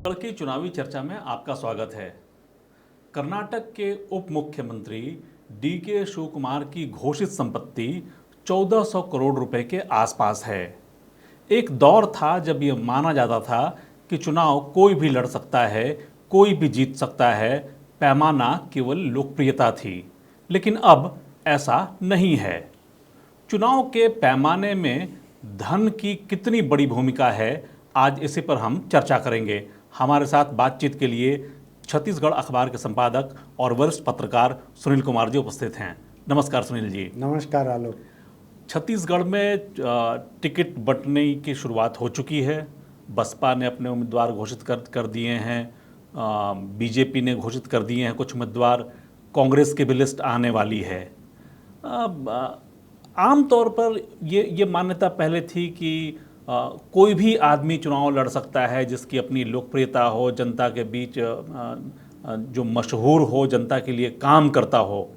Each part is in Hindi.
छत्तीसगढ़ की चुनावी चर्चा में आपका स्वागत है। कर्नाटक के उप मुख्यमंत्री डीके शिवकुमार की घोषित संपत्ति 1400 करोड़ रुपए के आसपास है। एक दौर था जब यह माना जाता था कि चुनाव कोई भी लड़ सकता है, कोई भी जीत सकता है, पैमाना केवल लोकप्रियता थी। लेकिन अब ऐसा नहीं है। चुनाव के पैमाने में धन की कितनी बड़ी भूमिका है, आज इसी पर हम चर्चा करेंगे। हमारे साथ बातचीत के लिए छत्तीसगढ़ अखबार के संपादक और वरिष्ठ पत्रकार सुनील कुमार जी उपस्थित हैं। नमस्कार सुनील जी। नमस्कार आलोक। छत्तीसगढ़ में टिकट बंटने की शुरुआत हो चुकी है। बसपा ने अपने उम्मीदवार घोषित कर दिए हैं, बीजेपी ने घोषित कर दिए हैं कुछ उम्मीदवार, कांग्रेस की भी लिस्ट आने वाली है। आमतौर पर ये मान्यता पहले थी कि कोई भी आदमी चुनाव लड़ सकता है जिसकी अपनी लोकप्रियता हो, जनता के बीच जो मशहूर हो, जनता के लिए काम करता हो।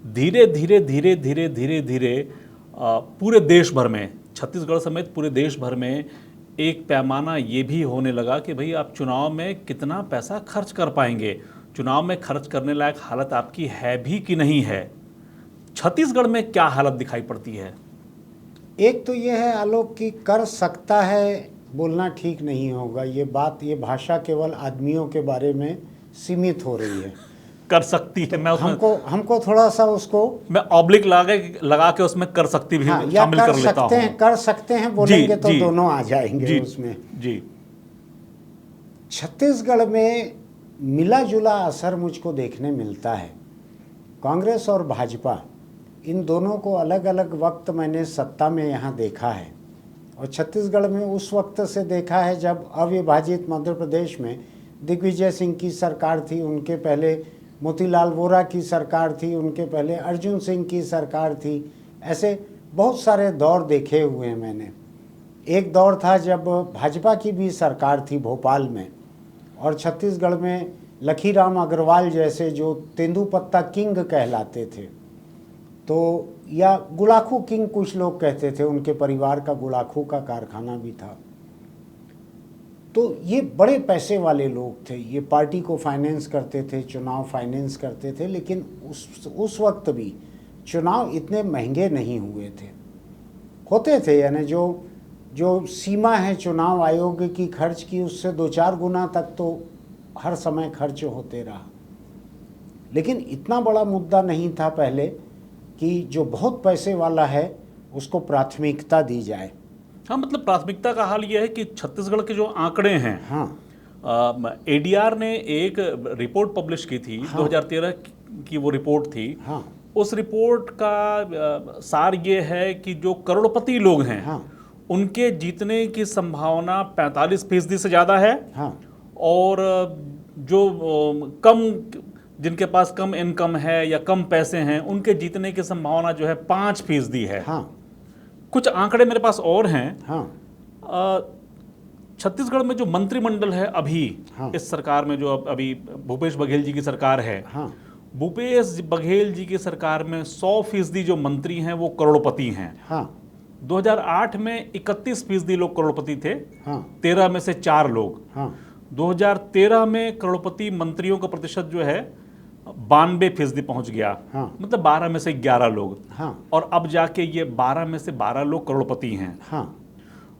धीरे धीरे धीरे धीरे धीरे धीरे पूरे देश भर में, छत्तीसगढ़ समेत पूरे देश भर में एक पैमाना ये भी होने लगा कि भाई आप चुनाव में कितना पैसा खर्च कर पाएंगे, चुनाव में खर्च करने लायक हालत आपकी है भी कि नहीं है। छत्तीसगढ़ में क्या हालत दिखाई पड़ती है? एक तो ये है आलोक कि कर सकता है बोलना ठीक नहीं होगा। ये भाषा केवल आदमियों के बारे में सीमित हो रही है। कर सकती है, मैं उसमें हमको थोड़ा सा उसको मैं ऑब्लिक लगा के उसमें कर सकती भी शामिल कर लेता हूं। कर सकते हैं बोलेंगे तो दोनों आ जाएंगे उसमें। जी, छत्तीसगढ़ में मिला जुला असर मुझको देखने मिलता है। कांग्रेस और भाजपा, इन दोनों को अलग अलग वक्त मैंने सत्ता में यहाँ देखा है। और छत्तीसगढ़ में उस वक्त से देखा है जब अविभाजित मध्य प्रदेश में दिग्विजय सिंह की सरकार थी, उनके पहले मोतीलाल वोरा की सरकार थी, उनके पहले अर्जुन सिंह की सरकार थी। ऐसे बहुत सारे दौर देखे हुए हैं मैंने। एक दौर था जब भाजपा की भी सरकार थी भोपाल में, और छत्तीसगढ़ में लखीराम अग्रवाल जैसे जो तेंदुपत्ता किंग कहलाते थे, तो या गुलाखू किंग कुछ लोग कहते थे, उनके परिवार का गुलाखू का कारखाना भी था। तो ये बड़े पैसे वाले लोग थे, ये पार्टी को फाइनेंस करते थे, चुनाव फाइनेंस करते थे। लेकिन उस वक्त भी चुनाव इतने महंगे नहीं हुए थे, होते थे, यानी जो सीमा है चुनाव आयोग की खर्च की, उससे 2-4 गुना तक तो हर समय खर्च होते रहा। लेकिन इतना बड़ा मुद्दा नहीं था पहले कि जो बहुत पैसे वाला है उसको प्राथमिकता दी जाए। हाँ, मतलब प्राथमिकता का हाल यह है कि छत्तीसगढ़ के जो आंकड़े हैं, हाँ, एडीआर ने एक रिपोर्ट पब्लिश की थी, हाँ, 2013 की वो रिपोर्ट थी। हाँ, उस रिपोर्ट का सार ये है कि जो करोड़पति लोग हैं, हाँ, उनके जीतने की संभावना 45% से ज़्यादा है। हाँ, और जो जिनके पास कम इनकम है या कम पैसे हैं, उनके जीतने की संभावना जो है 5% है। हाँ, कुछ आंकड़े मेरे पास और हैं। हाँ, छत्तीसगढ़ में जो मंत्रिमंडल है अभी, हाँ, इस सरकार में जो अभी भूपेश बघेल जी की सरकार है, हाँ, भूपेश बघेल जी की सरकार में 100% जो मंत्री हैं वो करोड़पति हैं। हाँ, 2008 में 31% लोग करोड़पति थे, हाँ, 13 में से 4 लोग। हाँ, 2013 में करोड़पति मंत्रियों का प्रतिशत जो है 92% पहुंच गया। हाँ, मतलब 12 में से 11 लोग। हाँ, और अब जाके ये 12 में से 12 लोग करोड़पति हैं। हाँ,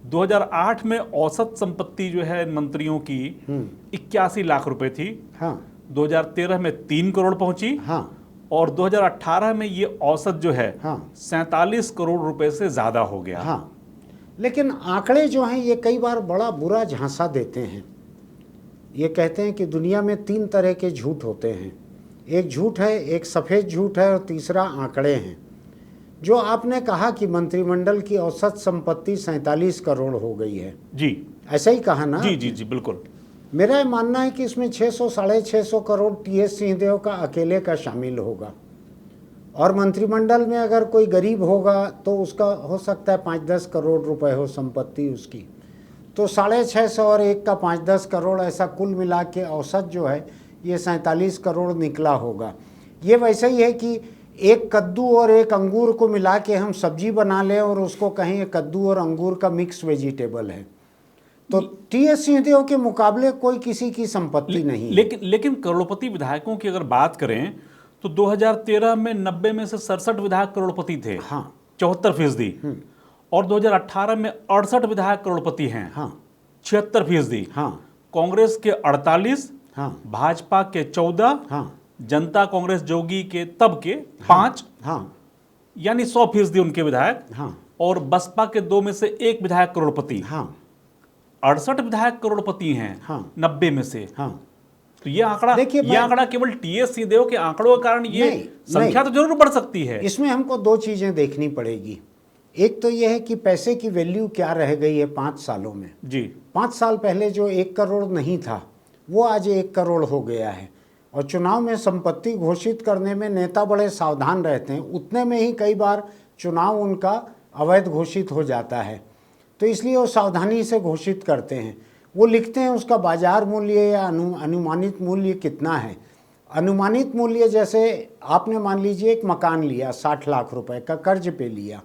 2008 में औसत संपत्ति जो है मंत्रियों की 81 लाख रुपए थी। हाँ, 2013 में 3 करोड़ पहुंची। हाँ, और 2018 में ये औसत जो है, हाँ, 47 करोड़ रुपए से ज्यादा हो गया। हाँ। लेकिन आंकड़े जो हैं ये कई बार बड़ा बुरा झांसा देते हैं। ये कहते हैं कि दुनिया में 3 तरह के झूठ होते हैं। एक झूठ है, एक सफ़ेद झूठ है, और तीसरा आंकड़े हैं। जो आपने कहा कि मंत्रिमंडल की औसत संपत्ति 47 करोड़ हो गई है, जी, ऐसा ही कहा ना? जी जी जी, बिल्कुल। मेरा ये मानना है कि इसमें 600-650 करोड़ टीएस सिंहदेव का अकेले का शामिल होगा। और मंत्रिमंडल में अगर कोई गरीब होगा तो उसका हो सकता है 5-10 करोड़ रुपए हो संपत्ति उसकी, तो 650 और एक का 5-10 करोड़, ऐसा कुल मिला के औसत जो है ये 47 करोड़ निकला होगा। ये वैसे ही है कि एक कद्दू और एक अंगूर को मिला के हम सब्जी बना लें और उसको कहें कद्दू और अंगूर का मिक्स वेजिटेबल है। तो टीएस सिंहदेव के मुकाबले कोई किसी की संपत्ति नहीं है। लेकिन करोड़पति विधायकों की अगर बात करें तो 2013 में 90 में से 67 विधायक करोड़पति थे, हाँ 74%। और 2018 में 68 विधायक करोड़पति हैं, हाँ 76%। हाँ कांग्रेस के 48, हाँ भाजपा के 14, हाँ जनता कांग्रेस जोगी के तब के 5, हाँ यानी 100% उनके विधायक। हाँ और बसपा के 2 में से 1 विधायक करोड़पति। हाँ 68 विधायक करोड़पति हैं हाँ 90 में से। हाँ तो ये आंकड़ा, देखिए, ये आंकड़ा केवल टीएस सिंहदेव के आंकड़ों के कारण ये नहीं, संख्या तो जरूर बढ़ सकती है। इसमें हमको दो चीजें देखनी पड़ेगी। एक तो यह है कि पैसे की वैल्यू क्या रह गई है 5 सालों में। जी 5 साल पहले जो 1 करोड़ नहीं था वो आज 1 करोड़ हो गया है। और चुनाव में संपत्ति घोषित करने में नेता बड़े सावधान रहते हैं, उतने में ही कई बार चुनाव उनका अवैध घोषित हो जाता है। तो इसलिए वो सावधानी से घोषित करते हैं। वो लिखते हैं उसका बाजार मूल्य या अनुमानित मूल्य कितना है। अनुमानित मूल्य जैसे आपने मान लीजिए एक मकान लिया 60 लाख रुपए का, कर्ज पे लिया,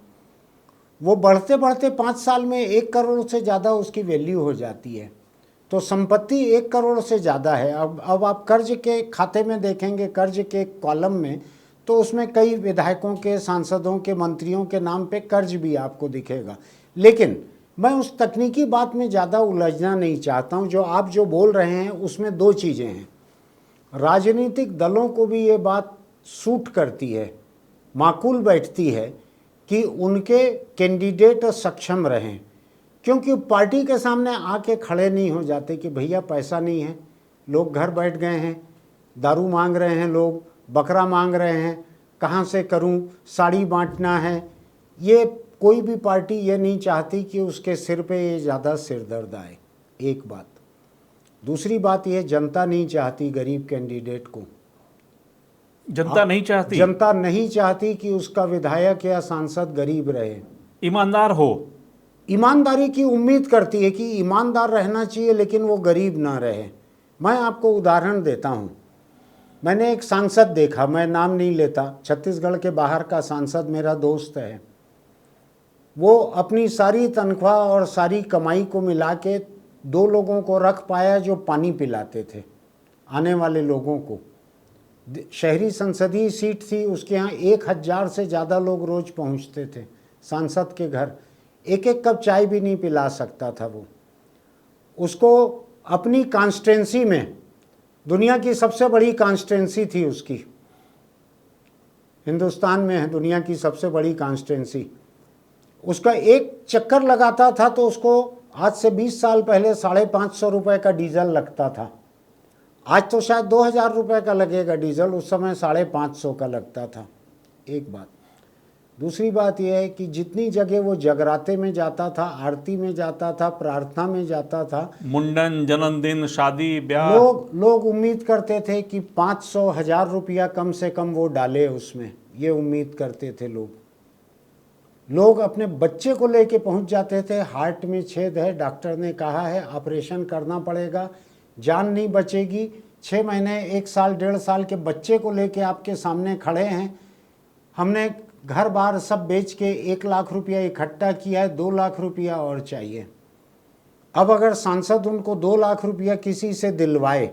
वो बढ़ते बढ़ते 5 साल में 1 करोड़ से ज़्यादा उसकी वैल्यू हो जाती है। तो संपत्ति 1 करोड़ से ज़्यादा है। अब आप कर्ज के खाते में देखेंगे, कर्ज के कॉलम में, तो उसमें कई विधायकों के, सांसदों के, मंत्रियों के नाम पे कर्ज भी आपको दिखेगा। लेकिन मैं उस तकनीकी बात में ज़्यादा उलझना नहीं चाहता हूँ। जो आप जो बोल रहे हैं उसमें 2 चीज़ें हैं। राजनीतिक दलों को भी ये बात सूट करती है, माकूल बैठती है कि उनके कैंडिडेट सक्षम रहें, क्योंकि पार्टी के सामने आके खड़े नहीं हो जाते कि भैया पैसा नहीं है, लोग घर बैठ गए हैं, दारू मांग रहे हैं, लोग बकरा मांग रहे हैं, कहाँ से करूं, साड़ी बांटना है। ये कोई भी पार्टी ये नहीं चाहती कि उसके सिर पे ये ज़्यादा सिरदर्द आए, एक बात। दूसरी बात ये, जनता नहीं चाहती गरीब कैंडिडेट को। जनता नहीं चाहती, जनता नहीं चाहती कि उसका विधायक या सांसद गरीब रहे, ईमानदार हो। ईमानदारी की उम्मीद करती है कि ईमानदार रहना चाहिए लेकिन वो गरीब ना रहे। मैं आपको उदाहरण देता हूँ। मैंने एक सांसद देखा, मैं नाम नहीं लेता, छत्तीसगढ़ के बाहर का सांसद मेरा दोस्त है। वो अपनी सारी तनख्वाह और सारी कमाई को मिला के 2 लोगों को रख पाया जो पानी पिलाते थे आने वाले लोगों को। शहरी संसदीय सीट थी, उसके यहाँ 1000 से ज़्यादा लोग रोज़ पहुँचते थे सांसद के घर। एक एक कप चाय भी नहीं पिला सकता था वो। उसको अपनी कॉन्स्टिट्यूंसी में, दुनिया की सबसे बड़ी कॉन्स्टिट्यूंसी थी उसकी, हिंदुस्तान में है दुनिया की सबसे बड़ी कॉन्स्टिट्यूंसी, उसका एक चक्कर लगाता था तो उसको आज से 20 साल पहले 550 रुपये का डीजल लगता था। आज तो शायद 2000 रुपये का लगेगा डीजल, उस समय 550 का लगता था। एक बात। दूसरी बात यह है कि जितनी जगह वो जगराते में जाता था, आरती में जाता था, प्रार्थना में जाता था, मुंडन, जन्मदिन, शादी, ब्याह, लोग उम्मीद करते थे कि 500 1000 रुपया कम से कम वो डाले उसमें, ये उम्मीद करते थे लोग अपने बच्चे को लेके पहुंच जाते थे। हार्ट में छेद है, डॉक्टर ने कहा है ऑपरेशन करना पड़ेगा, जान नहीं बचेगी। 6 महीने, 1 साल, 1.5 साल के बच्चे को लेके आपके सामने खड़े हैं। हमने घर बार सब बेच के 1 लाख रुपया इकट्ठा किया है, 2 लाख रुपया और चाहिए। अब अगर सांसद उनको 2 लाख रुपया किसी से दिलवाए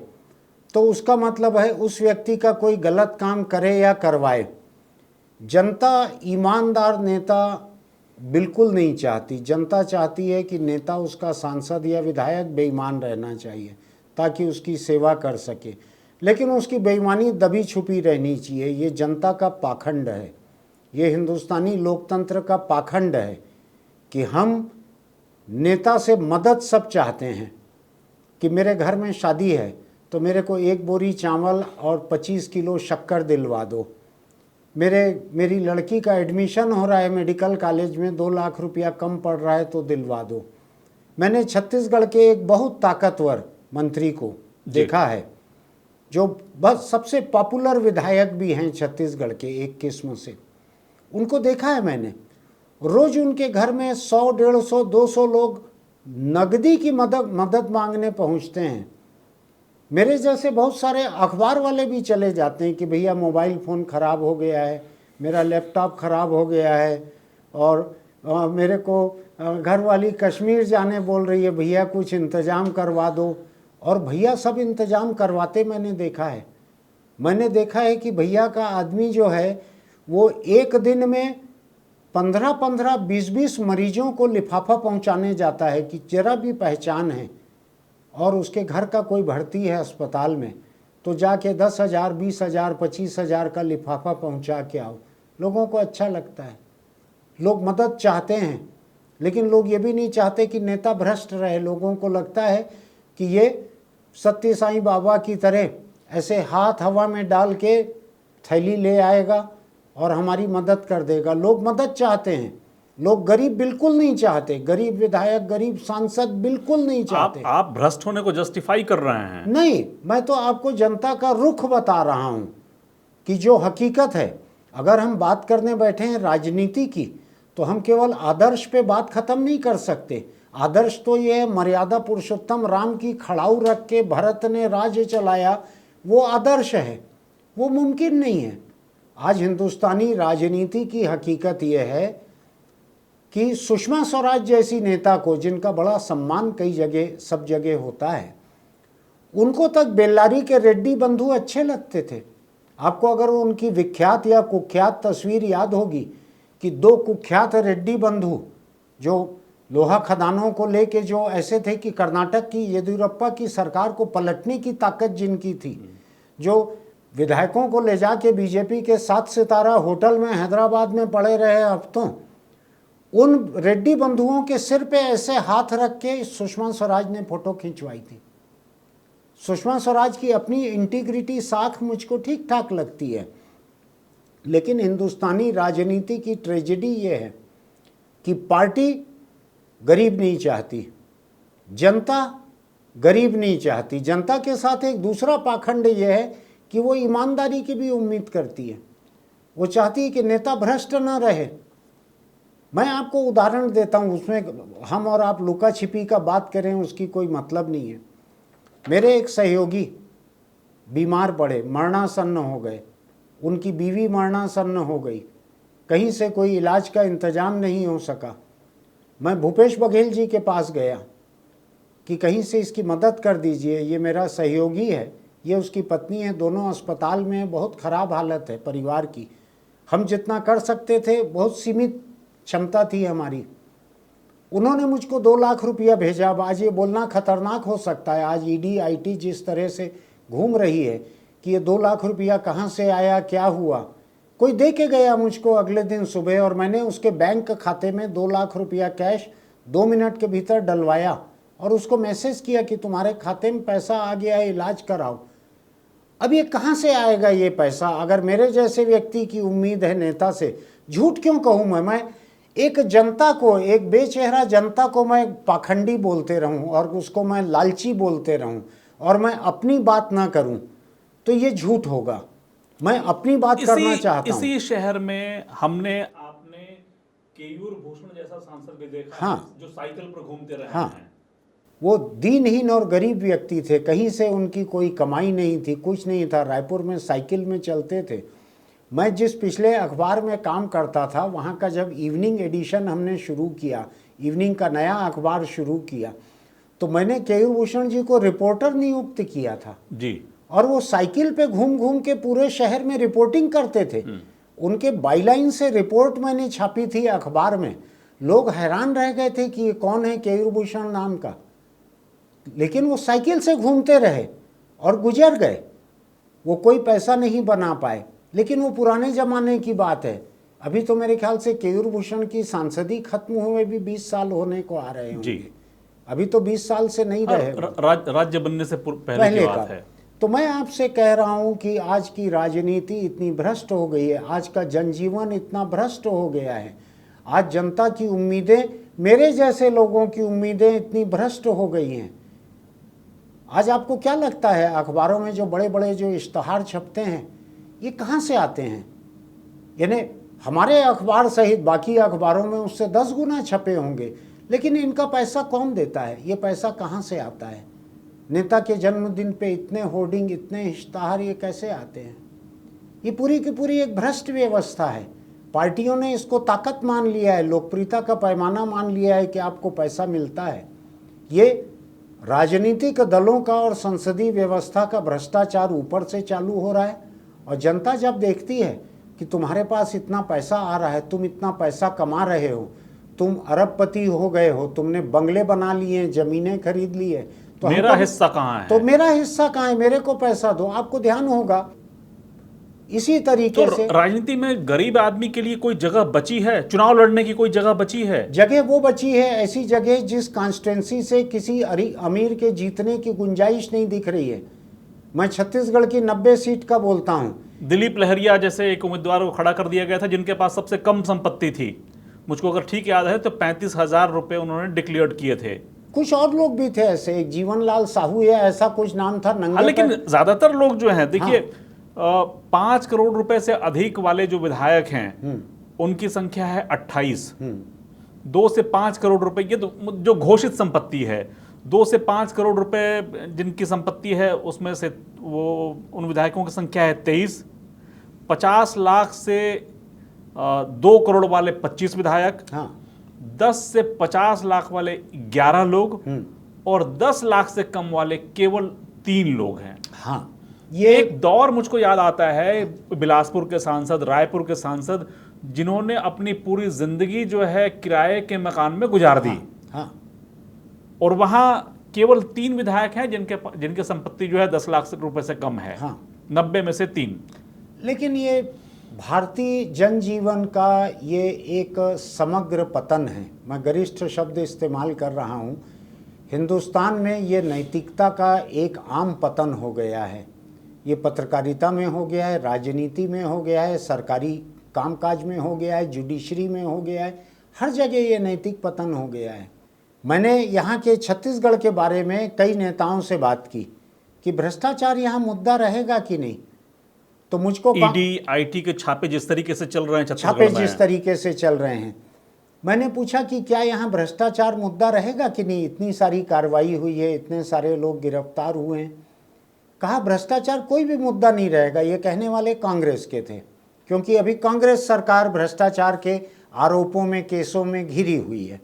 तो उसका मतलब है उस व्यक्ति का कोई गलत काम करे या करवाए। जनता ईमानदार नेता बिल्कुल नहीं चाहती। जनता चाहती है कि नेता, उसका सांसद या विधायक बेईमान रहना चाहिए ताकि उसकी सेवा कर सके, लेकिन उसकी बेईमानी दबी छुपी रहनी चाहिए। ये जनता का पाखंड है, ये हिंदुस्तानी लोकतंत्र का पाखंड है कि हम नेता से मदद सब चाहते हैं कि मेरे घर में शादी है तो मेरे को 1 बोरी चावल और 25 किलो शक्कर दिलवा दो। मेरी लड़की का एडमिशन हो रहा है मेडिकल कॉलेज में, 2 लाख रुपया कम पड़ रहा है तो दिलवा दो। मैंने छत्तीसगढ़ के एक बहुत ताकतवर मंत्री को देखा है जो बस सबसे पॉपुलर विधायक भी हैं छत्तीसगढ़ के एक किस्म से। उनको देखा है मैंने, रोज उनके घर में 100, 150, 200 लोग नगदी की मदद मांगने पहुंचते हैं। मेरे जैसे बहुत सारे अखबार वाले भी चले जाते हैं कि भैया मोबाइल फ़ोन ख़राब हो गया है, मेरा लैपटॉप ख़राब हो गया है और मेरे को घर वाली कश्मीर जाने बोल रही है, भैया कुछ इंतज़ाम करवा दो। और भैया सब इंतज़ाम करवाते मैंने देखा है। मैंने देखा है कि भैया का आदमी जो है वो एक दिन में 15-15, 20-20 मरीजों को लिफाफा पहुंचाने जाता है कि जरा भी पहचान है और उसके घर का कोई भर्ती है अस्पताल में तो जाके 10,000, 20,000, 25,000 का लिफाफा पहुंचा के आओ। लोगों को अच्छा लगता है, लोग मदद चाहते हैं, लेकिन लोग ये भी नहीं चाहते कि नेता भ्रष्ट रहे। लोगों को लगता है कि ये सत्य साईं बाबा की तरह ऐसे हाथ हवा में डाल के थैली ले आएगा और हमारी मदद कर देगा। लोग मदद चाहते हैं, लोग गरीब बिल्कुल नहीं चाहते, गरीब विधायक, गरीब सांसद बिल्कुल नहीं चाहते। आप भ्रष्ट होने को जस्टिफाई कर रहे हैं? नहीं, मैं तो आपको जनता का रुख बता रहा हूं कि जो हकीकत है। अगर हम बात करने बैठे हैं राजनीति की तो हम केवल आदर्श पे बात खत्म नहीं कर सकते। आदर्श तो ये है, मर्यादा पुरुषोत्तम राम की खड़ाऊ रख के भरत ने राज्य चलाया, वो आदर्श है, वो मुमकिन नहीं है। आज हिंदुस्तानी राजनीति की हकीकत यह है कि सुषमा स्वराज जैसी नेता को, जिनका बड़ा सम्मान कई जगह सब जगह होता है, उनको तक बेल्लारी के रेड्डी बंधु अच्छे लगते थे। आपको अगर उनकी विख्यात या कुख्यात तस्वीर याद होगी कि दो कुख्यात रेड्डी बंधु जो लोहा खदानों को लेके जो ऐसे थे कि कर्नाटक की येदियुरप्पा की सरकार को पलटने की ताकत जिनकी थी, जो विधायकों को ले जाके बीजेपी के 7 सितारा होटल में हैदराबाद में पड़े रहे हफ्तों, उन रेड्डी बंधुओं के सिर पे ऐसे हाथ रख के सुषमा स्वराज ने फोटो खिंचवाई थी। सुषमा स्वराज की अपनी इंटीग्रिटी साख मुझको ठीक ठाक लगती है, लेकिन हिंदुस्तानी राजनीति की ट्रेजेडी ये है कि पार्टी गरीब नहीं चाहती, जनता गरीब नहीं चाहती। जनता के साथ एक दूसरा पाखंड ये है कि वो ईमानदारी की भी उम्मीद करती है। वो चाहती है कि नेता भ्रष्ट न रहे। मैं आपको उदाहरण देता हूँ, उसमें हम और आप लुका छिपी का बात करें उसकी कोई मतलब नहीं है। मेरे एक सहयोगी बीमार पड़े, मरणासन्न हो गए, उनकी बीवी मरणासन्न हो गई, कहीं से कोई इलाज का इंतजाम नहीं हो सका। मैं भूपेश बघेल जी के पास गया कि कहीं से इसकी मदद कर दीजिए। ये मेरा सहयोगी है, ये उसकी पत्नी है, दोनों अस्पताल में, बहुत ख़राब हालत है परिवार की। हम जितना कर सकते थे, बहुत सीमित क्षमता थी हमारी। उन्होंने मुझको 2 लाख रुपया भेजा। अब आज ये बोलना खतरनाक हो सकता है, आज ईडी आईटी जिस तरह से घूम रही है कि ये 2 लाख रुपया कहाँ से आया, क्या हुआ। कोई दे के गया मुझको अगले दिन सुबह, और मैंने उसके बैंक खाते में 2 लाख रुपया कैश 2 मिनट के भीतर डलवाया और उसको मैसेज किया कि तुम्हारे खाते में पैसा आ गया है, इलाज कराओ। अब ये कहाँ से आएगा ये पैसा? अगर मेरे जैसे व्यक्ति की उम्मीद है नेता से, झूठ क्यों कहूँ मैं एक जनता को, एक बेचेहरा जनता को मैं पाखंडी बोलते रहूं और उसको मैं लालची बोलते रहूं और मैं अपनी बात ना करूं, तो ये झूठ होगा। मैं अपनी बात करना चाहता हूं। इसी शहर में आपने केयूर भूषण जैसा सांसद भी देखा, हाँ, जो साइकिल पर घूमते रहे हाँ, हैं। वो दीनहीन और गरीब व्यक्ति थे, कहीं से उनकी कोई कमाई नहीं थी, कुछ नहीं था, रायपुर में साइकिल में चलते थे। मैं जिस पिछले अखबार में काम करता था, वहाँ का जब इवनिंग एडिशन हमने शुरू किया, इवनिंग का नया अखबार शुरू किया, तो मैंने केयूर भूषण जी को रिपोर्टर नियुक्त किया था जी। और वो साइकिल पे घूम घूम के पूरे शहर में रिपोर्टिंग करते थे। उनके बाईलाइन से रिपोर्ट मैंने छापी थी अखबार में। लोग हैरान रह गए थे कि ये कौन है केयूर भूषण नाम का, लेकिन वो साइकिल से घूमते रहे और गुजर गए। वो कोई पैसा नहीं बना पाए, लेकिन वो पुराने ज़माने की बात है। अभी तो मेरे ख्याल से केयूर भूषण की सांसदी खत्म हुए भी 20 साल होने को आ रहे होंगे। अभी तो 20 साल से नहीं रहे, राज्य बनने से पहले की बात है। तो मैं आपसे कह रहा हूं कि आज की राजनीति इतनी भ्रष्ट हो गई है, आज का जनजीवन इतना भ्रष्ट हो गया है, आज जनता की उम्मीदें, मेरे जैसे लोगों की उम्मीदें इतनी भ्रष्ट हो गई हैं। आज आपको क्या लगता है, अखबारों में जो बड़े बड़े जो इश्तहार छपते हैं, ये कहाँ से आते हैं? यानी हमारे अखबार सहित बाकी अखबारों में उससे 10 गुना छपे होंगे, लेकिन इनका पैसा कौन देता है? ये पैसा कहाँ से आता है? नेता के जन्मदिन पे इतने होर्डिंग, इतने इश्तहार, ये कैसे आते हैं? ये पूरी की पूरी एक भ्रष्ट व्यवस्था है। पार्टियों ने इसको ताकत मान लिया है, लोकप्रियता का पैमाना मान लिया है कि आपको पैसा मिलता है। ये राजनीतिक दलों का और संसदीय व्यवस्था का भ्रष्टाचार ऊपर से चालू हो रहा है, और जनता जब देखती है कि तुम्हारे पास इतना पैसा आ रहा है, तुम इतना पैसा कमा रहे हो, तुम अरबपति हो गए हो, तुमने बंगले बना लिए, जमीनें खरीद ली है, तो मेरा हिस्सा कहाँ है? तो मेरा हिस्सा कहाँ है, मेरे को पैसा दो। आपको ध्यान होगा इसी तरीके तो से राजनीति में गरीब आदमी के लिए कोई जगह बची है? चुनाव लड़ने की कोई जगह बची है? जगह वो बची है, ऐसी जगह जिस कॉन्स्टिट्यूंसी से किसी अमीर के जीतने की गुंजाइश नहीं दिख रही है। मैं छत्तीसगढ़ की 90 सीट का बोलता हूँ। दिलीप लहरिया जैसे एक उम्मीदवार को खड़ा कर दिया गया था जिनके पास सबसे कम संपत्ति थी। मुझको अगर ठीक याद है तो 35,000 रुपए उन्होंने डिक्लेयर किए थे। कुछ और लोग भी थे ऐसे, एक जीवनलाल साहू या ऐसा कुछ नाम था, नंगे लेकिन पैर। ज्यादातर लोग जो हैं, देखिए 5 करोड़ रुपए से अधिक वाले जो विधायक हैं उनकी संख्या है 28। 2 से 5 करोड़ रुपए ये तो जो घोषित संपत्ति है, 2 से 5 करोड़ रुपए जिनकी संपत्ति है उसमें से वो उन विधायकों की संख्या है 23। 50 लाख से 2 करोड़ वाले 25 विधायक, हाँ 10 से 50 लाख वाले 11 लोग, और 10 लाख से कम वाले केवल 3 लोग हैं। हाँ, ये एक दौर मुझको याद आता है, बिलासपुर के सांसद, रायपुर के सांसद, जिन्होंने अपनी पूरी जिंदगी जो है किराए के मकान में गुजार दी। हाँ, और वहां केवल 3 विधायक हैं जिनकी संपत्ति जो है 10 लाख रुपए से कम है। हाँ। 90 में से 3। लेकिन ये भारतीय जनजीवन का ये एक समग्र पतन है। मैं गरिष्ठ शब्द इस्तेमाल कर रहा हूँ। हिंदुस्तान में ये नैतिकता का एक आम पतन हो गया है। ये पत्रकारिता में हो गया है, राजनीति में हो गया है, सरकारी कामकाज में हो गया है, जुडिशरी में हो गया है, हर जगह ये नैतिक पतन हो गया है। मैंने यहाँ के छत्तीसगढ़ के बारे में कई नेताओं से बात की कि भ्रष्टाचार यहाँ मुद्दा रहेगा कि नहीं, तो मुझको ईडी आईटी के छापे जिस तरीके से चल रहे हैं छापे जिस तरीके से चल रहे हैं, मैंने पूछा कि क्या यहाँ भ्रष्टाचार मुद्दा रहेगा कि नहीं, इतनी सारी कार्रवाई हुई है, इतने सारे लोग गिरफ्तार हुए हैं। कहा भ्रष्टाचार कोई भी मुद्दा नहीं रहेगा। ये कहने वाले कांग्रेस के थे, क्योंकि अभी कांग्रेस सरकार भ्रष्टाचार के आरोपों में, केसों में घिरी हुई है।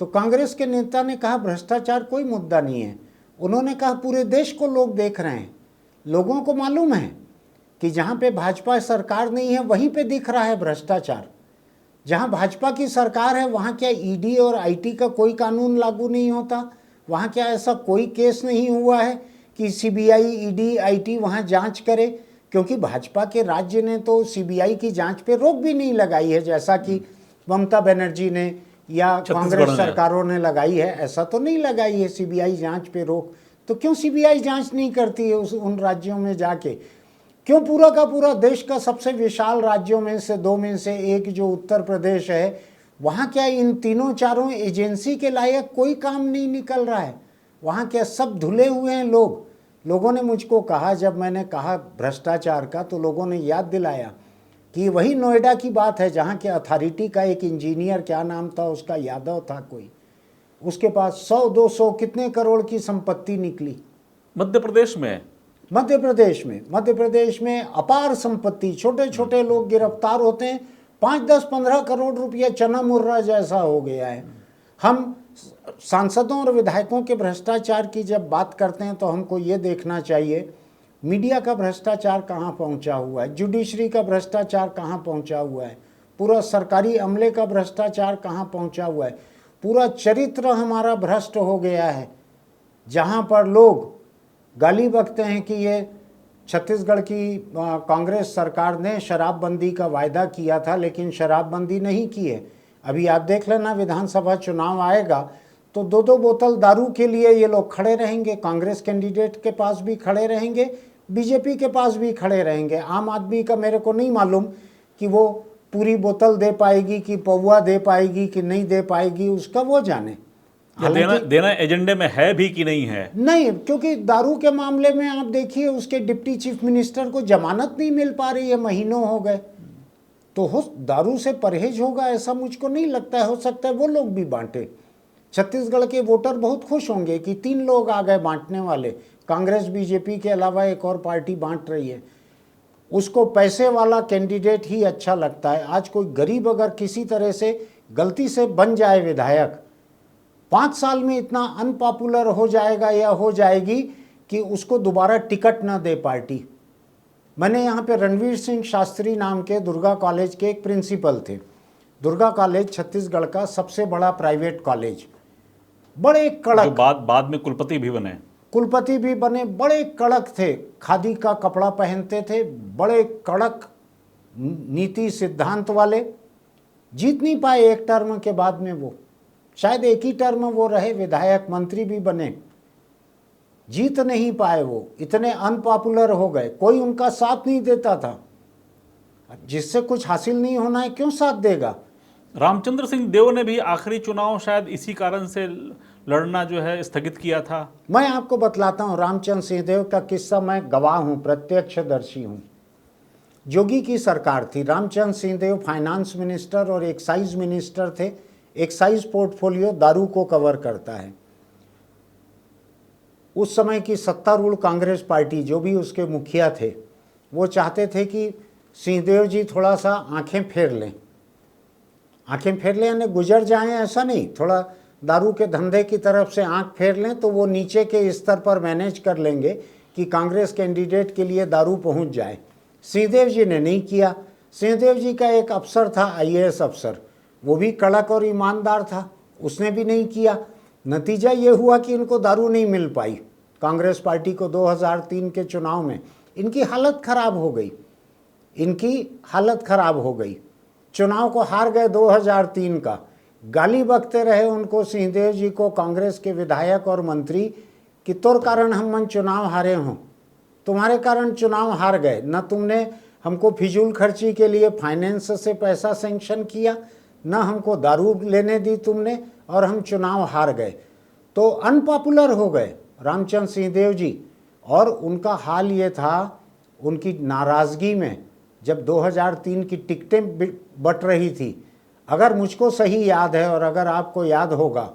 तो कांग्रेस के नेता ने कहा भ्रष्टाचार कोई मुद्दा नहीं है। उन्होंने कहा पूरे देश को लोग देख रहे हैं, लोगों को मालूम है कि जहाँ पे भाजपा सरकार नहीं है वहीं पे दिख रहा है भ्रष्टाचार। जहाँ भाजपा की सरकार है वहाँ क्या ईडी और आईटी का कोई कानून लागू नहीं होता? वहाँ क्या ऐसा कोई केस नहीं हुआ है कि सीबीआई, ईडी, आईटी वहाँ जांच करे? क्योंकि भाजपा के राज्य ने तो सीबीआई की जांच पे रोक भी नहीं लगाई है, जैसा कि ममता बनर्जी ने या कांग्रेस सरकारों ने लगाई है। ऐसा तो नहीं लगाई है सीबीआई जांच पे रोक। तो क्यों सीबीआई जांच नहीं करती है उन राज्यों में जाके? क्यों पूरा का पूरा देश का सबसे विशाल राज्यों में से 2 में से एक जो उत्तर प्रदेश है, वहाँ क्या इन तीनों चारों एजेंसी के लायक कोई काम नहीं निकल रहा है? वहाँ क्या सब धुले हुए हैं लोग? लोगों ने मुझको कहा, जब मैंने कहा भ्रष्टाचार का, तो लोगों ने याद दिलाया कि वही नोएडा की बात है जहाँ के अथॉरिटी का एक इंजीनियर, क्या नाम था उसका, यादव था कोई, उसके पास 100-200 कितने करोड़ की संपत्ति निकली। मध्य प्रदेश में अपार संपत्ति, छोटे छोटे लोग गिरफ्तार होते हैं, 5-10-15 करोड़ रुपया चना मुर्रा जैसा हो गया है। हम सांसदों और विधायकों के भ्रष्टाचार की जब बात करते हैं तो हमको ये देखना चाहिए मीडिया का भ्रष्टाचार कहाँ पहुँचा हुआ है, जुडिशरी का भ्रष्टाचार कहाँ पहुँचा हुआ है, पूरा सरकारी अमले का भ्रष्टाचार कहाँ पहुँचा हुआ है। पूरा चरित्र हमारा भ्रष्ट हो गया है, जहाँ पर लोग गाली बकते हैं कि ये छत्तीसगढ़ की कांग्रेस सरकार ने शराबबंदी का वायदा किया था, लेकिन शराबबंदी नहीं की है। अभी आप देख लेना, विधानसभा चुनाव आएगा तो 2-2 बोतल दारू के लिए ये लोग खड़े रहेंगे। कांग्रेस कैंडिडेट के पास भी खड़े रहेंगे, बीजेपी के पास भी खड़े रहेंगे। आम आदमी का मेरे को नहीं मालूम कि वो पूरी बोतल दे पाएगी कि पौवा दे पाएगी कि नहीं दे पाएगी, उसका वो जाने। देना एजेंडे में है भी कि नहीं है? नहीं, क्योंकि दारू के मामले में आप देखिए उसके डिप्टी चीफ मिनिस्टर को जमानत नहीं मिल पा रही है, महीनों हो गए। तो हो दारू से परहेज होगा ऐसा मुझको नहीं लगता है। हो सकता है वो लोग भी बांटे। छत्तीसगढ़ के वोटर बहुत खुश होंगे कि 3 लोग आ गए बांटने वाले, कांग्रेस बीजेपी के अलावा एक और पार्टी बांट रही है। उसको पैसे वाला कैंडिडेट ही अच्छा लगता है। आज कोई गरीब अगर किसी तरह से गलती से बन जाए विधायक, 5 साल में इतना अनपॉपुलर हो जाएगा या हो जाएगी कि उसको दोबारा टिकट ना दे पार्टी। मैंने यहाँ पे रणवीर सिंह शास्त्री नाम के दुर्गा कॉलेज के एक प्रिंसिपल थे। दुर्गा कॉलेज छत्तीसगढ़ का सबसे बड़ा प्राइवेट कॉलेज, बड़े जो कड़क, बाद में कुलपति भी बने। कुलपति भी बने, बड़े कड़क थे, खादी का कपड़ा पहनते थे, बड़े कड़क नीति सिद्धांत वाले। जीत नहीं पाए एक टर्म के बाद में, वो शायद एक ही टर्म वो रहे, विधायक मंत्री भी बने, जीत नहीं पाए। वो इतने अनपॉपुलर हो गए, कोई उनका साथ नहीं देता था। जिससे कुछ हासिल नहीं होना है क्यों साथ देगा। रामचंद्र सिंह देव ने भी आखिरी चुनाव शायद इसी कारण से लड़ना जो है स्थगित किया था। मैं आपको बतलाता हूँ रामचंद्र सिंह देव का किस्सा, मैं गवाह हूँ, प्रत्यक्षदर्शी हूँ। जोगी की सरकार थी, रामचंद्र सिंह देव फाइनेंस मिनिस्टर और एक्साइज मिनिस्टर थे। एक्साइज पोर्टफोलियो दारू को कवर करता है। उस समय की सत्तारूढ़ कांग्रेस पार्टी, जो भी उसके मुखिया थे, वो चाहते थे कि सिंहदेव जी थोड़ा सा आंखें फेर लें। आंखें फेर लें यानी गुजर जाएं ऐसा नहीं, थोड़ा दारू के धंधे की तरफ से आंख फेर लें तो वो नीचे के स्तर पर मैनेज कर लेंगे कि कांग्रेस कैंडिडेट के लिए दारू पहुंच जाए। सिंहदेव जी ने नहीं किया। सिंहदेव जी का एक अफसर था, आईएएस अफसर, वो भी कड़क और ईमानदार था, उसने भी नहीं किया। नतीजा ये हुआ कि इनको दारू नहीं मिल पाई। कांग्रेस पार्टी को 2003 के चुनाव में इनकी हालत खराब हो गई, इनकी हालत खराब हो गई। चुनाव को हार गए 2003 का। गाली बकते रहे उनको, सिंहदेव जी को, कांग्रेस के विधायक और मंत्री, कि तोर कारण हम चुनाव हारे हों, तुम्हारे कारण चुनाव हार गए, न तुमने हमको फिजूल खर्ची के लिए फाइनेंस से पैसा सेंक्शन किया, न हमको दारू लेने दी तुमने, और हम चुनाव हार गए। तो अनपॉपुलर हो गए रामचंद्र सिंहदेव जी। और उनका हाल ये था, उनकी नाराज़गी में जब 2003 की टिकटें बट रही थी, अगर मुझको सही याद है और अगर आपको याद होगा,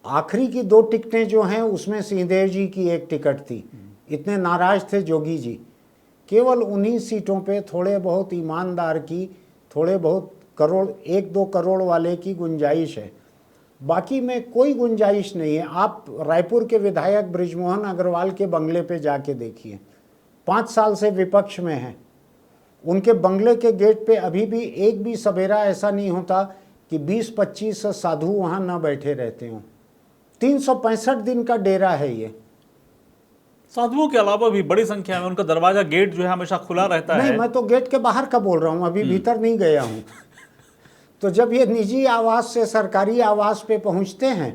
आखिरी की 2 टिकटें जो हैं उसमें सिंहदेव जी की एक टिकट थी। इतने नाराज थे जोगी जी। केवल उन्हीं सीटों पे थोड़े बहुत ईमानदार की, थोड़े बहुत करोड़, 1-2 करोड़ वाले की गुंजाइश है, बाकी में कोई गुंजाइश नहीं है। आप रायपुर के विधायक बृजमोहन अग्रवाल के बंगले पे जाके देखिए, 5 साल से विपक्ष में हैं। उनके बंगले के गेट पे अभी भी एक भी सवेरा ऐसा नहीं होता कि 20-25 साधु वहाँ न बैठे रहते हों। 365 दिन का डेरा है ये। साधुओं के अलावा भी बड़ी संख्या में उनका दरवाजा, गेट जो है हमेशा खुला रहता है। नहीं, मैं तो गेट के बाहर का बोल रहा हूँ, अभी भीतर नहीं गया हूँ। तो जब ये निजी आवास से सरकारी आवास पे पहुँचते हैं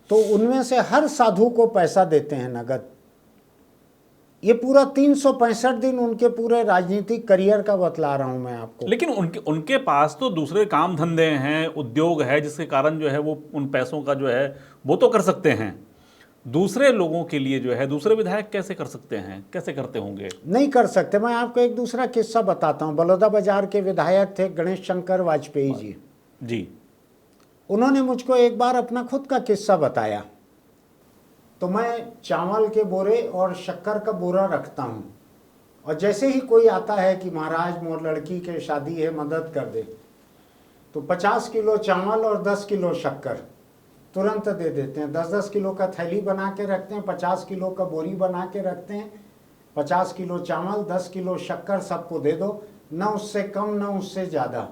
तो उनमें से हर साधु को पैसा देते हैं नगद। ये पूरा 365 दिन उनके पूरे राजनीतिक करियर का बतला रहा हूं मैं आपको। लेकिन उनके पास तो दूसरे काम धंधे हैं, उद्योग है, जिसके कारण जो है वो उन पैसों का जो है वो तो कर सकते हैं। दूसरे लोगों के लिए जो है दूसरे विधायक कैसे कर सकते हैं, कैसे करते होंगे? नहीं कर सकते। मैं आपको एक दूसरा किस्सा बताता हूं। बलौदाबाजार के विधायक थे गणेश शंकर वाजपेयी जी। जी। उन्होंने मुझको एक बार अपना खुद का किस्सा बताया। तो मैं चावल के बोरे और शक्कर का बोरा रखता हूँ, और जैसे ही कोई आता है कि महाराज मोर लड़की के शादी है मदद कर दे, तो 50 किलो चावल और 10 किलो शक्कर तुरंत दे देते हैं। 10-10 किलो का थैली बना के रखते हैं, 50 किलो का बोरी बना के रखते हैं। 50 किलो चावल, 10 किलो शक्कर सबको दे दो, न उससे कम न उससे ज़्यादा।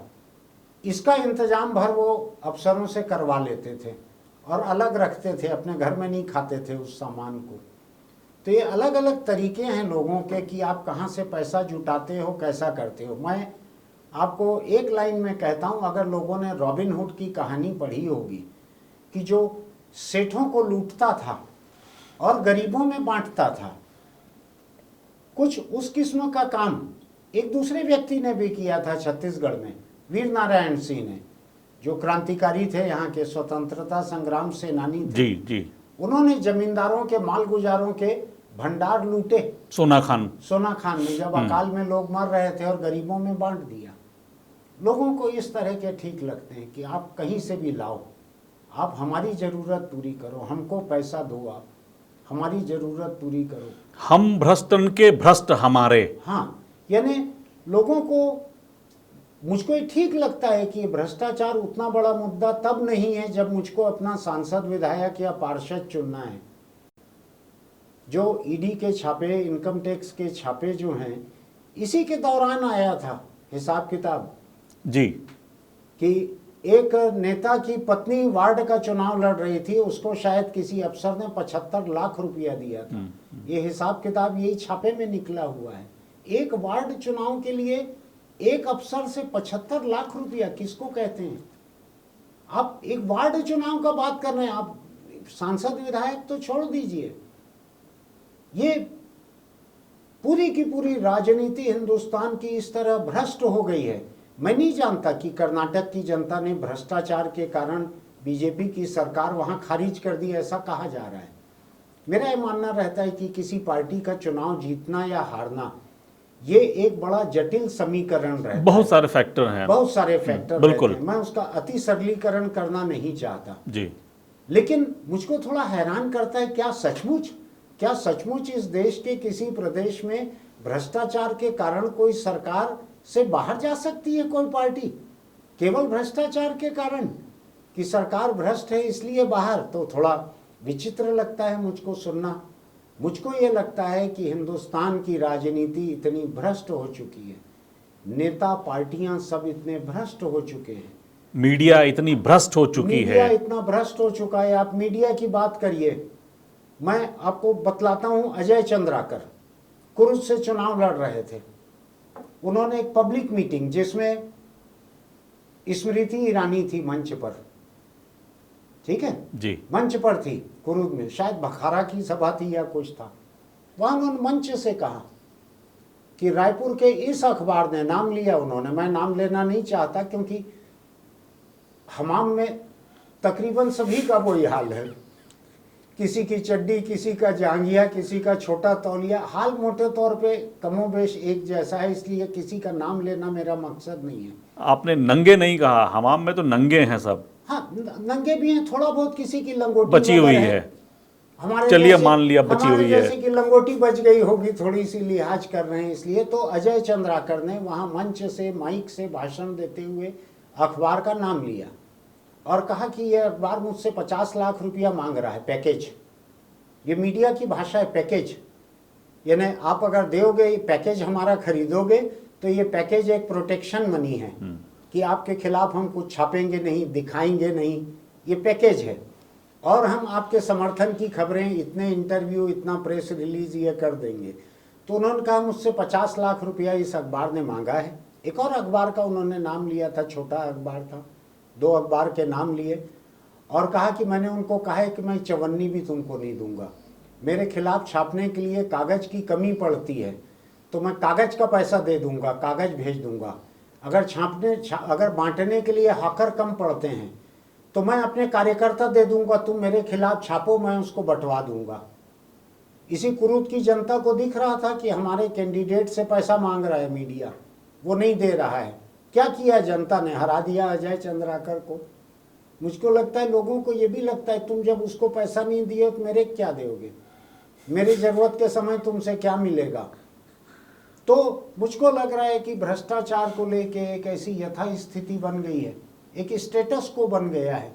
इसका इंतजाम भर वो अफसरों से करवा लेते थे और अलग रखते थे, अपने घर में नहीं खाते थे उस सामान को। तो ये अलग अलग तरीके हैं लोगों के कि आप कहाँ से पैसा जुटाते हो, कैसा करते हो। मैं आपको एक लाइन में कहता हूँ, अगर लोगों ने रॉबिन हुड की कहानी पढ़ी होगी कि जो सेठों को लूटता था और गरीबों में बांटता था, कुछ उस किस्म का काम एक दूसरे व्यक्ति ने भी किया था छत्तीसगढ़ में, वीर नारायण सिंह ने, जो क्रांतिकारी थे, यहाँ के स्वतंत्रता संग्राम सेनानी थे। जी जी। उन्होंने जमींदारों के, मालगुजारों के भंडार लूटे। सोना खान ने, जब अकाल में लोग मर रहे थे, और गरीबों में बांट दिया। लोगों को इस तरह के ठीक लगते हैं कि आप कहीं से भी लाओ, आप हमारी ज़रूरत पूरी करो, हमको पैसा दो, आप हमारी ज़रूरत पूरी करो, हम भ्रष्टन के भ्रष्ट हमारे। हाँ, यानी लोगों को, मुझको ये ठीक लगता है कि भ्रष्टाचार उतना बड़ा मुद्दा तब नहीं है जब मुझको अपना सांसद, विधायक या पार्षद चुनना है। जो ईडी के छापे, इनकम टैक्स के छापे जो हैं, इसी के दौरान आया था हिसाब किताब जी, कि एक नेता की पत्नी वार्ड का चुनाव लड़ रही थी, उसको शायद किसी अफसर ने 75 लाख रुपया दिया था। ये हिसाब किताब यही छापे में निकला हुआ है। एक वार्ड चुनाव के लिए एक अफसर से 75 लाख रुपया किसको कहते हैं? आप एक वार्ड चुनाव का बात कर रहे हैं, आप सांसद विधायक तो छोड़ दीजिए। ये पूरी की पूरी राजनीति हिंदुस्तान की इस तरह भ्रष्ट हो गई है। मैं नहीं जानता कि कर्नाटक की जनता ने भ्रष्टाचार के कारण बीजेपी की सरकार वहां खारिज कर दी, ऐसा कहा जा रहा है। मेरा ये मानना रहता है कि किसी पार्टी का चुनाव जीतना या हारना ये एक बड़ा जटिल समीकरण रहता है। बहुत सारे फैक्टर हैं, बहुत सारे फैक्टर बिल्कुल। रहते हैं। मैं उसका अति सरलीकरण करना नहीं चाहता जी। लेकिन मुझको थोड़ा हैरान करता है, क्या सचमुच इस देश के किसी प्रदेश में भ्रष्टाचार के कारण कोई सरकार से बाहर जा सकती है कोई पार्टी? केवल भ्रष्टाचार के कारण कि सरकार भ्रष्ट है इसलिए बाहर? तो थोड़ा विचित्र लगता है मुझको सुनना। मुझको ये लगता है कि हिंदुस्तान की राजनीति इतनी भ्रष्ट हो चुकी है, नेता पार्टियां सब इतने भ्रष्ट हो चुके हैं, मीडिया इतनी भ्रष्ट हो चुकी मीडिया है। इतना भ्रष्ट हो चुका है। आप मीडिया की बात करिए, मैं आपको बतलाता हूं। अजय चंद्राकर कुरुद से चुनाव लड़ रहे थे। उन्होंने एक पब्लिक मीटिंग जिसमें स्मृति ईरानी थी मंच पर, ठीक है जी, मंच पर थी कुरुद में, शायद बखारा की सभा थी या कुछ था। वहां उन्होंने मंच से कहा कि रायपुर के इस अखबार ने, नाम लिया उन्होंने, मैं नाम लेना नहीं चाहता क्योंकि हमाम में तकरीबन सभी का वही हाल है, किसी की चड्डी, किसी का जांघिया, किसी का छोटा तौलिया, हाल मोटे तौर पे कमोबेश एक जैसा है, इसलिए किसी का नाम लेना मेरा मकसद नहीं है। आपने नंगे नहीं कहा, हमाम में तो नंगे हैं सब। हाँ, नंगे भी हैं, थोड़ा बहुत किसी की लंगोटी बची हुई वगैरह है, हमारे चलिए जैसे- मान लिया बची हमारे हुई है। जैसे कि लंगोटी बच गई होगी, थोड़ी सी लिहाज कर रहे हैं इसलिए। तो अजय चंद्राकर ने वहां मंच से, माइक से भाषण देते हुए अखबार का नाम लिया और कहा कि यह अखबार मुझसे 50 लाख रुपया मांग रहा है, पैकेज। ये मीडिया की भाषा है, पैकेज। यानी आप अगर दोगे पैकेज, हमारा खरीदोगे, तो ये पैकेज एक प्रोटेक्शन मनी है कि आपके खिलाफ हम कुछ छापेंगे नहीं, दिखाएंगे नहीं, ये पैकेज है। और हम आपके समर्थन की खबरें, इतने इंटरव्यू, इतना प्रेस रिलीज ये कर देंगे। तो उन्होंने कहा मुझसे 50 लाख रुपया इस अखबार ने मांगा है। एक और अखबार का उन्होंने नाम लिया था, छोटा अखबार था, 2 अखबार के नाम लिए और कहा कि मैंने उनको कहा है कि मैं चवन्नी भी तुमको नहीं दूंगा, मेरे खिलाफ छापने के लिए कागज की कमी पड़ती है तो मैं कागज का पैसा दे दूंगा, कागज भेज दूंगा। अगर अगर बांटने के लिए हाकर कम पड़ते हैं तो मैं अपने कार्यकर्ता दे दूंगा, तुम मेरे खिलाफ छापो, मैं उसको बंटवा दूंगा। इसी कुरूद की जनता को दिख रहा था कि हमारे कैंडिडेट से पैसा मांग रहा है मीडिया, वो नहीं दे रहा है। क्या किया जनता ने? हरा दिया अजय चंद्राकर को। मुझको लगता है लोगों को ये भी लगता है, तुम जब उसको पैसा नहीं दिए तो मेरे क्या दोगे, मेरी जरूरत के समय तुमसे क्या मिलेगा। तो मुझको लग रहा है कि भ्रष्टाचार को लेके एक ऐसी यथास्थिति बन गई है, एक स्टेटस को बन गया है।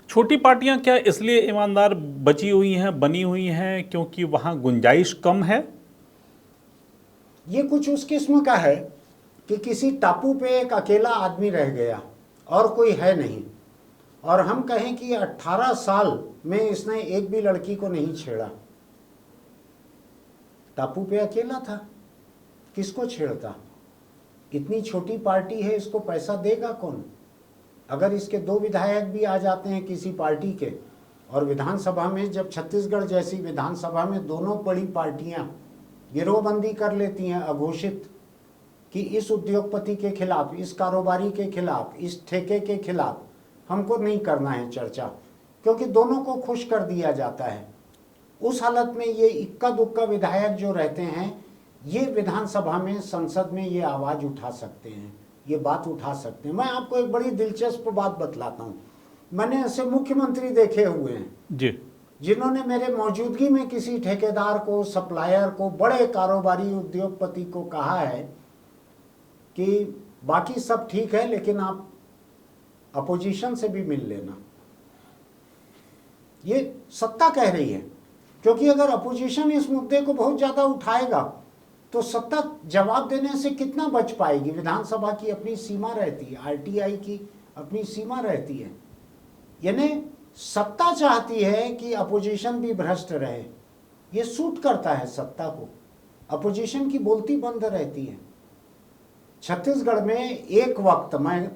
छोटी पार्टियां क्या इसलिए ईमानदार बची हुई हैं, बनी हुई हैं, क्योंकि वहां गुंजाइश कम है? ये कुछ उस किस्म का है कि किसी टापू पे एक अकेला आदमी रह गया और कोई है नहीं, और हम कहें कि 18 साल में इसने एक भी लड़की को नहीं छेड़ा, टापू पे अकेला था, किसको छेड़ता? इतनी छोटी पार्टी है, इसको पैसा देगा कौन? अगर इसके 2 विधायक भी आ जाते हैं किसी पार्टी के, और विधानसभा में, जब छत्तीसगढ़ जैसी विधानसभा में दोनों बड़ी पार्टियां गिरोहबंदी कर लेती हैं अघोषित कि इस उद्योगपति के खिलाफ, इस कारोबारी के खिलाफ, इस ठेके के खिलाफ हमको नहीं करना है चर्चा, क्योंकि दोनों को खुश कर दिया जाता है। उस हालत में ये इक्का दुक्का विधायक जो रहते हैं, ये विधानसभा में, संसद में ये आवाज उठा सकते हैं, ये बात उठा सकते हैं। मैं आपको एक बड़ी दिलचस्प बात बतलाता हूँ। मैंने ऐसे मुख्यमंत्री देखे हुए हैं जी, जिन्होंने मेरे मौजूदगी में किसी ठेकेदार को, सप्लायर को, बड़े कारोबारी उद्योगपति को कहा है कि बाकी सब ठीक है लेकिन आप अपोजिशन से भी मिल लेना। ये सत्ता कह रही है, क्योंकि अगर अपोजिशन इस मुद्दे को बहुत ज़्यादा उठाएगा तो सत्ता जवाब देने से कितना बच पाएगी। विधानसभा की अपनी सीमा रहती है, आरटीआई की अपनी सीमा रहती है। यानी सत्ता चाहती है कि अपोजिशन भी भ्रष्ट रहे, ये सूट करता है सत्ता को, अपोजिशन की बोलती बंद रहती है। छत्तीसगढ़ में एक वक्त, मैं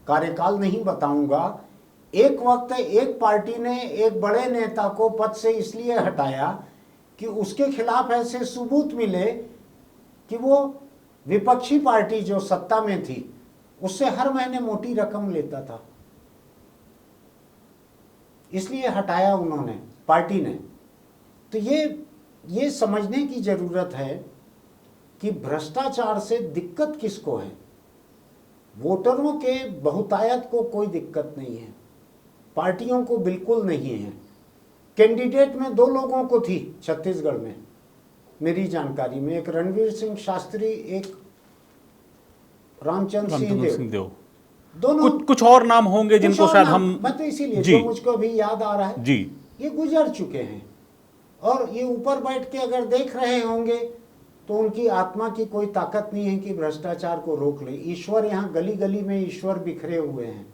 कार्यकाल नहीं बताऊंगा, एक वक्त एक पार्टी ने एक बड़े नेता को पद से इसलिए हटाया कि उसके खिलाफ ऐसे सबूत मिले कि वो विपक्षी पार्टी जो सत्ता में थी उससे हर महीने मोटी रकम लेता था, इसलिए हटाया उन्होंने, पार्टी ने। तो ये समझने की जरूरत है कि भ्रष्टाचार से दिक्कत किसको है। वोटरों के बहुतायत को कोई दिक्कत नहीं है, पार्टियों को बिल्कुल नहीं है। कैंडिडेट में 2 लोगों को थी छत्तीसगढ़ में मेरी जानकारी में, एक रणवीर सिंह शास्त्री, एक रामचंद्र सिंह देव। दोनों कुछ और नाम होंगे जिनको शायद हम, मैं तो इसीलिए जो मुझको अभी याद आ रहा है जी, ये गुजर चुके हैं। और ये ऊपर बैठ के अगर देख रहे होंगे तो उनकी आत्मा की कोई ताकत नहीं है कि भ्रष्टाचार को रोक ले। ईश्वर यहाँ गली गली में ईश्वर बिखरे हुए हैं।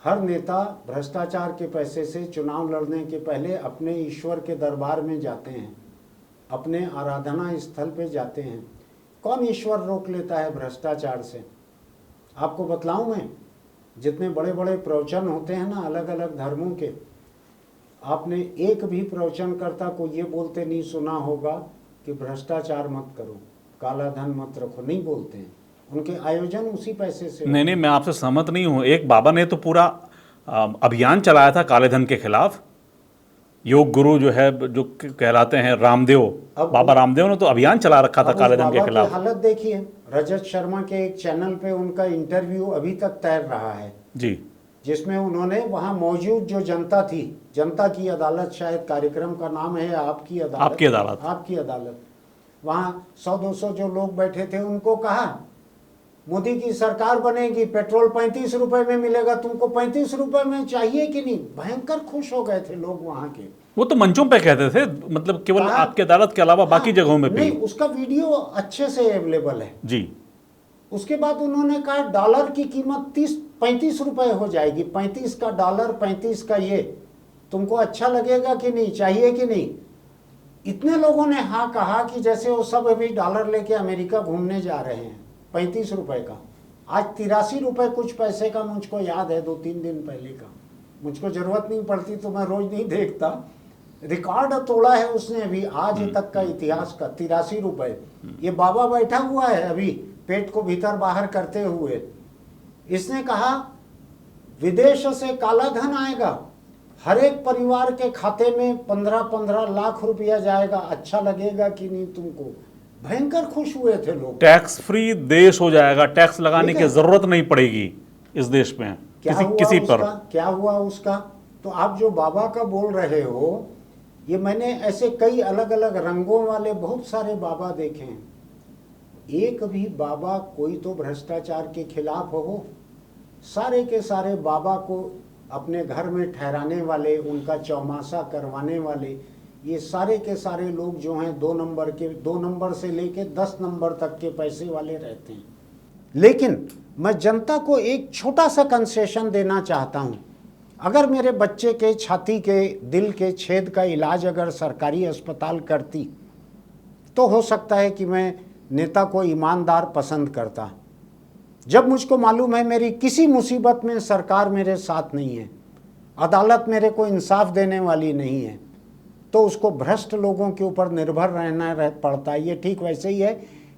हर नेता भ्रष्टाचार के पैसे से चुनाव लड़ने के पहले अपने ईश्वर के दरबार में जाते हैं, अपने आराधना स्थल पे जाते हैं। कौन ईश्वर रोक लेता है भ्रष्टाचार से? आपको बतलाऊं मैं, जितने बड़े बड़े प्रवचन होते हैं ना अलग अलग धर्मों के, आपने एक भी प्रवचनकर्ता को ये बोलते नहीं सुना होगा कि भ्रष्टाचार मत करो, काला धन मत रखो, नहीं बोलते हैं। उनके आयोजन उसी पैसे से। नहीं, मैं आपसे सहमत नहीं हूं। एक बाबा ने तो पूरा अभियान चलाया था काले धन के खिलाफ। योग गुरु जो है, जो कहलाते हैं रामदेव, बाबा रामदेव ने तो अभियान चला रखा था काले धन के खिलाफ। हालत देखिए, रजत शर्मा के एक चैनल पे उनका इंटरव्यू अभी तक तैर रहा है जी, जिसमें उन्होंने वहां मौजूद जो जनता थी, जनता की अदालत, शायद कार्यक्रम का नाम है आपकी अदालत, वहां 100-200 जो लोग बैठे थे उनको कहा मोदी की सरकार बनेगी, पेट्रोल 35 रुपए में मिलेगा, तुमको 35 रुपए में चाहिए कि नहीं। भयंकर खुश हो गए थे लोग वहां के। वो तो मंचों पे कहते थे, मतलब केवल आपकी अदालत के अलावा बाकी जगहों में भी। नहीं, उसका वीडियो अच्छे से अवेलेबल है जी। उसके बाद उन्होंने कहा डॉलर की कीमत 35 रुपए हो जाएगी, 35 का डॉलर, 35 का ये, तुमको अच्छा लगेगा कि नहीं, चाहिए कि नहीं। इतने लोगों ने हाँ कहा कि जैसे वो सब अभी डॉलर लेके अमेरिका घूमने जा रहे हैं। 35 रुपए का, आज 83 रुपए कुछ पैसे का मुझको याद है, 2-3 दिन पहले का। मुझको जरूरत नहीं पड़ती तो मैं रोज नहीं देखता। रिकॉर्ड तोड़ा है उसने अभी आज तक का इतिहास का, 83 रुपए। ये बाबा बैठा हुआ है अभी पेट को भीतर बाहर करते हुए। इसने कहा विदेश से काला धन आएगा, हर एक परिवार के खाते में 15-15 लाख रुपया जाएगा, अच्छा लगेगा कि नहीं तुमको। भयंकर खुश हुए थे लोग। टैक्स फ्री देश हो जाएगा, टैक्स लगाने की जरूरत नहीं पड़ेगी इस देश में किसी पर। क्या हुआ उसका? तो आप जो बाबा का बोल रहे हो, ये मैंने ऐसे कई अलग अलग रंगों वाले बहुत सारे बाबा देखे हैं। एक भी बाबा कोई तो भ्रष्टाचार के खिलाफ हो? सारे के सारे बाबा को अपने घर में ठहराने वाले, उनका चौमासा करवाने वाले, ये सारे के सारे लोग जो हैं 2 नंबर से लेके 10 नंबर तक के पैसे वाले रहते हैं। लेकिन मैं जनता को एक छोटा सा कंसेशन देना चाहता हूँ। अगर मेरे बच्चे के छाती के दिल के छेद का इलाज अगर सरकारी अस्पताल करती तो हो सकता है कि मैं नेता को ईमानदार पसंद करता। जब मुझको मालूम है मेरी किसी मुसीबत में सरकार मेरे साथ नहीं है, अदालत मेरे को इंसाफ देने वाली नहीं है, तो उसको भ्रष्ट लोगों के ऊपर निर्भर रहना पड़ता है। ये ठीक वैसे ही है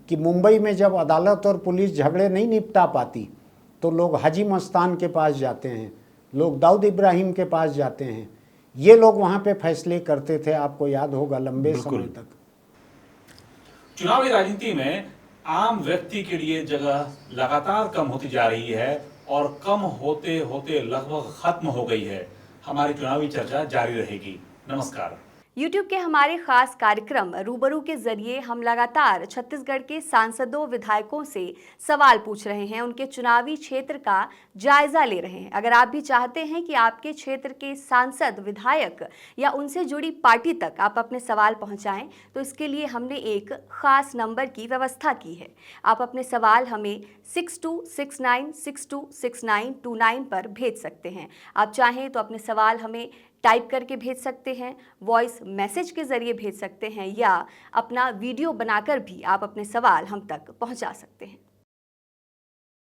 कि मुंबई में जब अदालत और पुलिस झगड़े नहीं निपटा पाती तो लोग हाजी मस्तान के पास जाते हैं, लोग दाऊद इब्राहिम के पास जाते हैं। ये लोग वहाँ पे फैसले करते थे, आपको याद होगा, लंबे समय तक। चुनावी राजनीति में आम व्यक्ति के लिए जगह लगातार कम होती जा रही है और कम होते होते लगभग खत्म हो गई है। हमारी चुनावी चर्चा जारी रहेगी। नमस्कार। YouTube के हमारे खास कार्यक्रम रूबरू के जरिए हम लगातार छत्तीसगढ़ के सांसदों विधायकों से सवाल पूछ रहे हैं, उनके चुनावी क्षेत्र का जायजा ले रहे हैं। अगर आप भी चाहते हैं कि आपके क्षेत्र के सांसद, विधायक या उनसे जुड़ी पार्टी तक आप अपने सवाल पहुंचाएं, तो इसके लिए हमने एक खास नंबर की व्यवस्था की है। आप अपने सवाल हमें 6269626929 पर भेज सकते हैं। आप चाहें तो अपने सवाल हमें टाइप करके भेज सकते हैं, वॉइस मैसेज के जरिए भेज सकते हैं, या अपना वीडियो बनाकर भी आप अपने सवाल हम तक पहुंचा सकते हैं।